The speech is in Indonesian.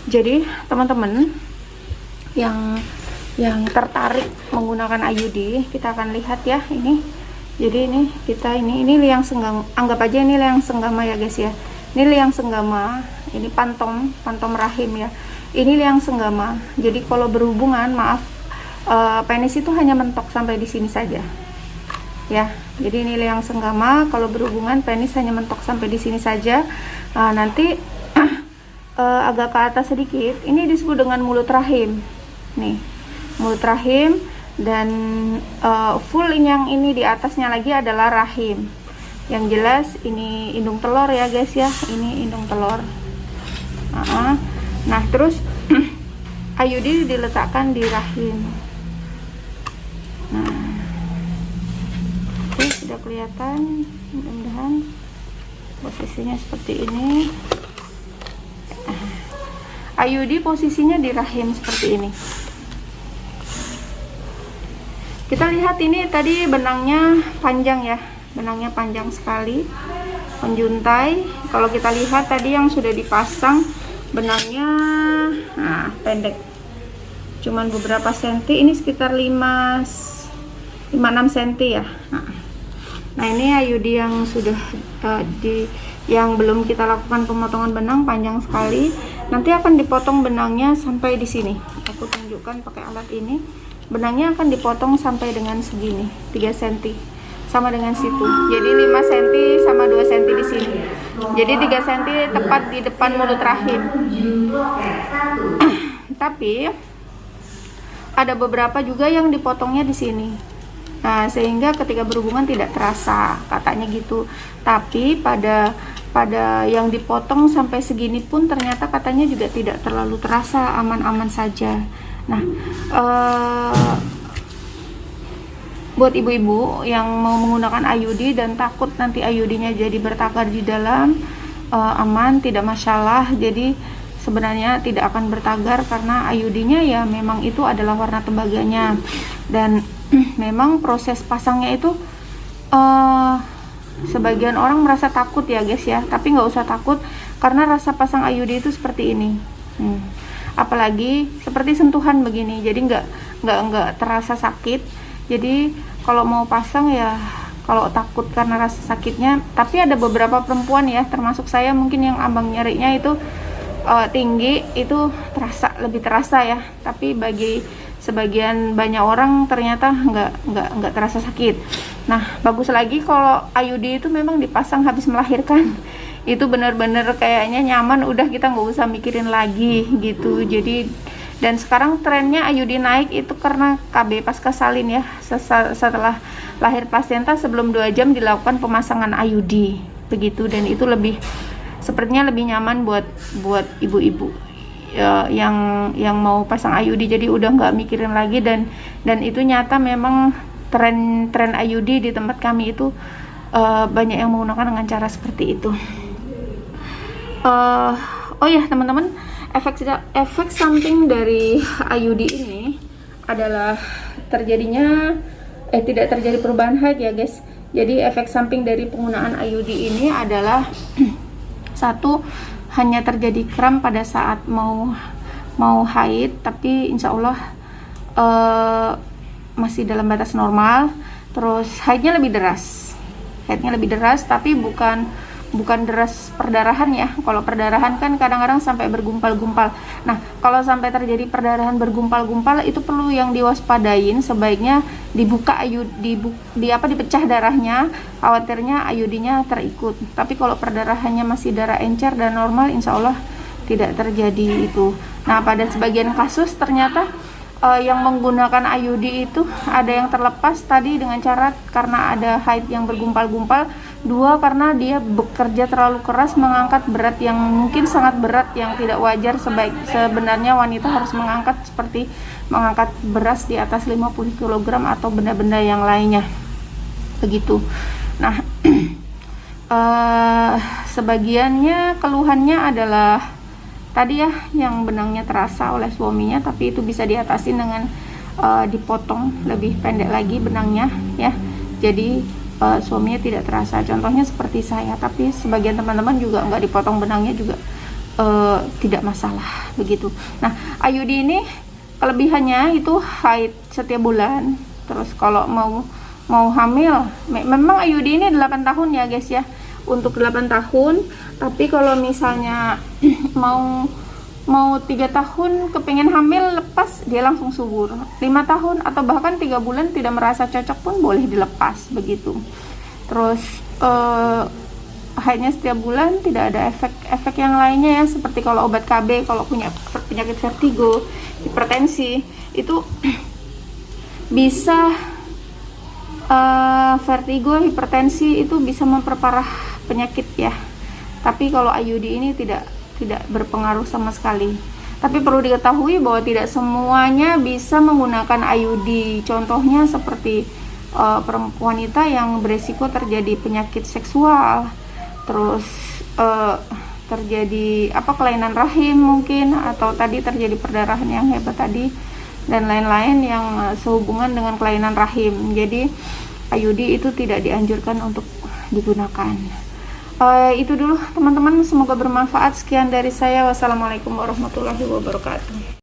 Jadi teman-teman yang tertarik menggunakan IUD, kita akan lihat ya ini. Jadi ini kita ini liang senggama, anggap aja ini liang senggama ya guys ya. Ini liang senggama, ini pantom rahim ya. Ini liang senggama. Jadi kalau berhubungan, maaf, penis itu hanya mentok sampai di sini saja. Ya. Jadi ini liang senggama, kalau berhubungan penis hanya mentok sampai di sini saja. Nanti agak ke atas sedikit. Ini disebut dengan mulut rahim. Nih, mulut rahim. Dan full yang ini di atasnya lagi adalah rahim. Yang jelas ini indung telur ya guys ya, ini indung telur. Nah terus IUD diletakkan di rahim. Nah, oke, sudah kelihatan, mudah-mudahan posisinya seperti ini. IUD posisinya di rahim seperti ini. Kita lihat ini tadi benangnya panjang ya, benangnya panjang sekali, menjuntai. Kalau kita lihat tadi yang sudah dipasang benangnya pendek, cuman beberapa senti, ini sekitar 5-6 senti ya. Nah ini IUD yang sudah yang belum kita lakukan pemotongan benang, panjang sekali. Nanti akan dipotong benangnya sampai di sini. Aku tunjukkan pakai alat ini. Benangnya akan dipotong sampai dengan segini, 3 cm sama dengan situ. Jadi 5 cm sama 2 cm di sini. Jadi 3 cm tepat di depan mulut rahim. Tapi ada beberapa juga yang dipotongnya di sini. Nah, sehingga ketika berhubungan tidak terasa, katanya gitu. Tapi pada yang dipotong sampai segini pun ternyata katanya juga tidak terlalu terasa, aman-aman saja. Nah, buat ibu-ibu yang mau menggunakan IUD dan takut nanti IUD-nya jadi bertakar di dalam, aman, tidak masalah. Jadi sebenarnya tidak akan bertagar karena IUD-nya ya memang itu adalah warna tembaganya. Dan memang proses pasangnya itu sebagian orang merasa takut ya guys ya, tapi nggak usah takut karena rasa pasang IUD itu seperti ini. Apalagi seperti sentuhan begini, jadi nggak terasa sakit. Jadi kalau mau pasang ya, kalau takut karena rasa sakitnya, tapi ada beberapa perempuan ya, termasuk saya mungkin yang ambang nyerinya itu tinggi, itu lebih terasa ya. Tapi bagi sebagian banyak orang ternyata nggak terasa sakit. Nah bagus lagi kalau IUD itu memang dipasang habis melahirkan. Itu bener-bener kayaknya nyaman, udah kita nggak usah mikirin lagi gitu. Jadi dan sekarang trennya IUD naik itu karena KB pasca salin ya, setelah lahir plasenta sebelum 2 jam dilakukan pemasangan IUD begitu. Dan itu sepertinya lebih nyaman buat ibu-ibu yang mau pasang IUD. Jadi udah nggak mikirin lagi. Dan itu nyata memang tren IUD di tempat kami itu banyak yang menggunakan dengan cara seperti itu. Oh ya teman-teman, efek samping dari IUD ini adalah tidak terjadi perubahan haid ya guys. Jadi efek samping dari penggunaan IUD ini adalah satu, hanya terjadi kram pada saat mau haid, tapi insya Allah masih dalam batas normal. Terus haidnya lebih deras, tapi bukan deras perdarahan ya. Kalau perdarahan kan kadang-kadang sampai bergumpal-gumpal. Nah, kalau sampai terjadi perdarahan bergumpal-gumpal itu perlu yang diwaspadain. Sebaiknya dibuka dipecah darahnya, khawatirnya IUD-nya terikut. Tapi kalau perdarahannya masih darah encer dan normal, insya Allah tidak terjadi itu. Nah, pada sebagian kasus ternyata yang menggunakan IUD itu ada yang terlepas tadi dengan cara karena ada haid yang bergumpal-gumpal. 2, karena dia bekerja terlalu keras mengangkat berat yang mungkin sangat berat, yang tidak wajar. Sebenarnya wanita harus mengangkat seperti mengangkat beras di atas 50 kg atau benda-benda yang lainnya begitu. Nah sebagiannya keluhannya adalah tadi ya, yang benangnya terasa oleh suaminya, tapi itu bisa diatasi dengan dipotong lebih pendek lagi benangnya ya. Jadi suaminya tidak terasa. Contohnya seperti saya, tapi sebagian teman-teman juga nggak dipotong benangnya juga tidak masalah begitu. Nah, IUD ini kelebihannya itu haid setiap bulan. Terus kalau mau hamil, memang IUD ini 8 tahun ya guys ya, untuk 8 tahun. Tapi kalau misalnya mau 3 tahun kepengen hamil, lepas, dia langsung subur. 5 tahun atau bahkan 3 bulan tidak merasa cocok pun boleh dilepas begitu. Terus haidnya setiap bulan, tidak ada efek yang lainnya ya, seperti kalau obat KB, kalau punya penyakit vertigo, hipertensi, itu bisa vertigo, hipertensi itu bisa memperparah penyakit ya. Tapi kalau IUD ini tidak berpengaruh sama sekali. Tapi perlu diketahui bahwa tidak semuanya bisa menggunakan IUD. Contohnya seperti wanita yang beresiko terjadi penyakit seksual, terus terjadi kelainan rahim mungkin, atau tadi terjadi perdarahan yang hebat tadi, dan lain-lain yang sehubungan dengan kelainan rahim. Jadi IUD itu tidak dianjurkan untuk digunakan. Itu dulu teman-teman, semoga bermanfaat. Sekian dari saya, wassalamualaikum warahmatullahi wabarakatuh.